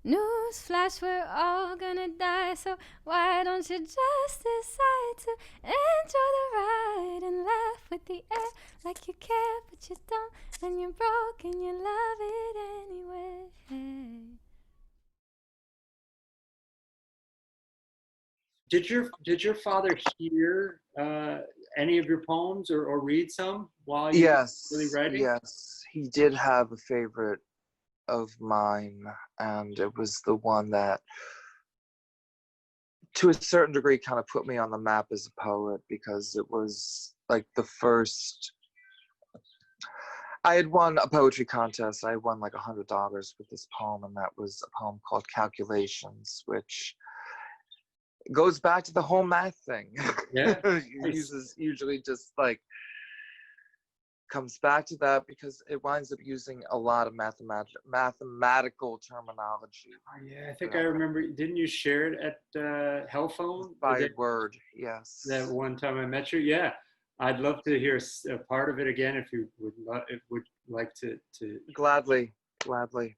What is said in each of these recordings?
Newsflash, we're all gonna die, so why don't you just decide to enjoy the ride and laugh with the air like you care, but you don't, and you're broke and you love it anyway. Did your father hear any of your poems or read some while you were really Yes, writing? yes, he did have a favorite of mine, and it was the one that, to a certain degree, kind of put me on the map as a poet because it was like the first. I had won a poetry contest. I won like $100 with this poem, and that was a poem called Calculations, which goes back to the whole math thing. Yeah. It Nice. uses usually just like comes back to that because it winds up using a lot of mathematical terminology. Oh, yeah, I You think I know, remember. Didn't you share it at Hellphone the by day word, that yes. one time I met you? Yeah, I'd love to hear a part of it again if you would like to. Gladly, gladly.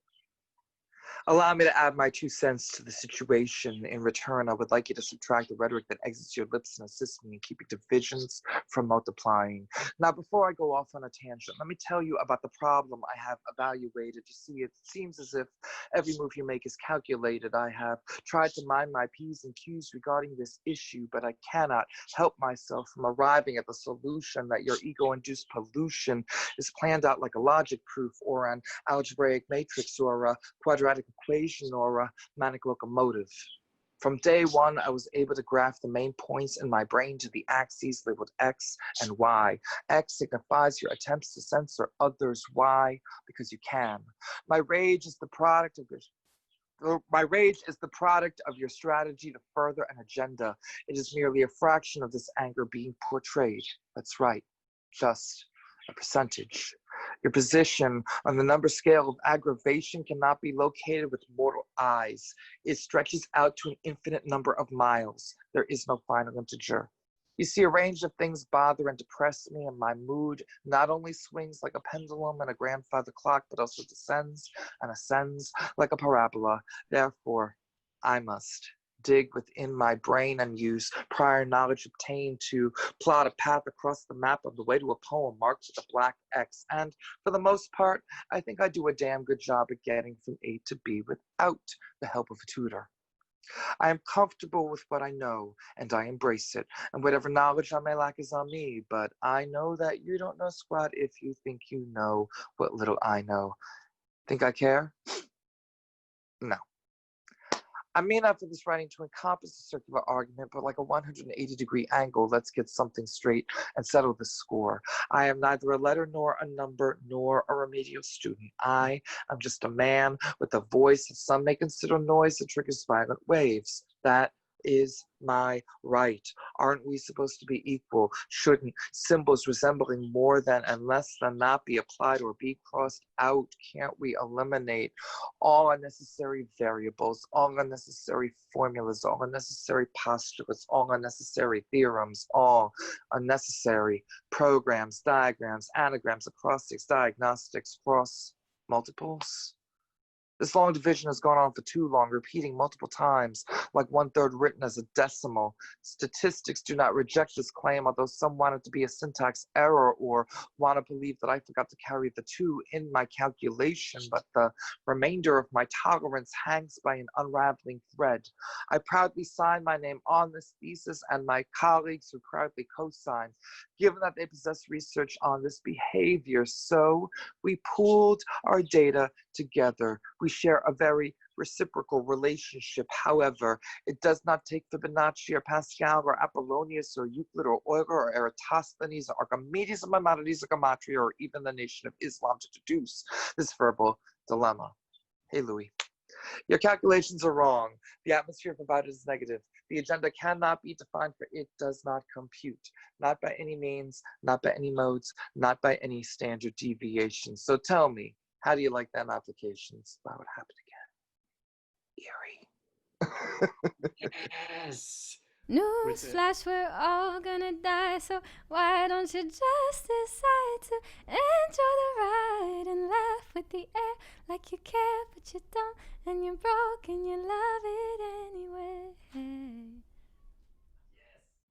Allow me to add my 2 cents to the situation. In return, I would like you to subtract the rhetoric that exits your lips and assist me in keeping divisions from multiplying. Now, before I go off on a tangent, let me tell you about the problem I have evaluated. You see, it seems as if every move you make is calculated. I have tried to mind my P's and Q's regarding this issue, but I cannot help myself from arriving at the solution that your ego-induced pollution is planned out like a logic proof or an algebraic matrix or a quadratic equation or a manic locomotive. From day one, I was able to graph the main points in my brain to the axes labeled X and Y. X signifies your attempts to censor others. Y, because you can. My rage is the product of your strategy to further an agenda. It is merely a fraction of this anger being portrayed. That's right, just a percentage. Your position on the number scale of aggravation cannot be located with mortal eyes. It stretches out to an infinite number of miles. There is no final integer. You see, a range of things bother and depress me, and my mood not only swings like a pendulum and a grandfather clock, but also descends and ascends like a parabola. Therefore, I must dig within my brain and use prior knowledge obtained to plot a path across the map of the way to a poem marked with a black X. And for the most part, I think I do a damn good job at getting from A to B without the help of a tutor. I am comfortable with what I know, and I embrace it. And whatever knowledge I may lack is on me, but I know that you don't know squat if you think you know what little I know. Think I care? No. I mean not for this writing to encompass a circular argument, but like a 180-degree angle. Let's get something straight and settle this score. I am neither a letter nor a number nor a remedial student. I am just a man with a voice that some may consider noise that triggers violent waves. That is my right. Aren't we supposed to be equal? Shouldn't symbols resembling more than and less than not be applied or be crossed out? Can't we eliminate all unnecessary variables, all unnecessary formulas, all unnecessary postulates, all unnecessary theorems, all unnecessary programs, diagrams, anagrams, acrostics, diagnostics, cross multiples? This long division has gone on for too long, repeating multiple times, like 1/3 written as a decimal. Statistics do not reject this claim, although some want it to be a syntax error or want to believe that I forgot to carry the 2 in my calculation, but the remainder of my tolerance hangs by an unraveling thread. I proudly sign my name on this thesis, and my colleagues who proudly co-sign, given that they possess research on this behavior. So we pooled our data together. We share a very reciprocal relationship. However, it does not take Fibonacci or Pascal or Apollonius or Euclid or Euler or Eratosthenes or Archimedes or Maimonides or Gematria or even the Nation of Islam to deduce this verbal dilemma. Hey, Louis. Your calculations are wrong. The atmosphere provided is negative. The agenda cannot be defined, for it does not compute. Not by any means, not by any modes, not by any standard deviation. So tell me, how do you like them applications? That would happen again. Eerie. Yes. Newsflash, we're all gonna die, so why don't you just decide to enjoy the ride and laugh with the air like you care, but you don't, and you're broke and you love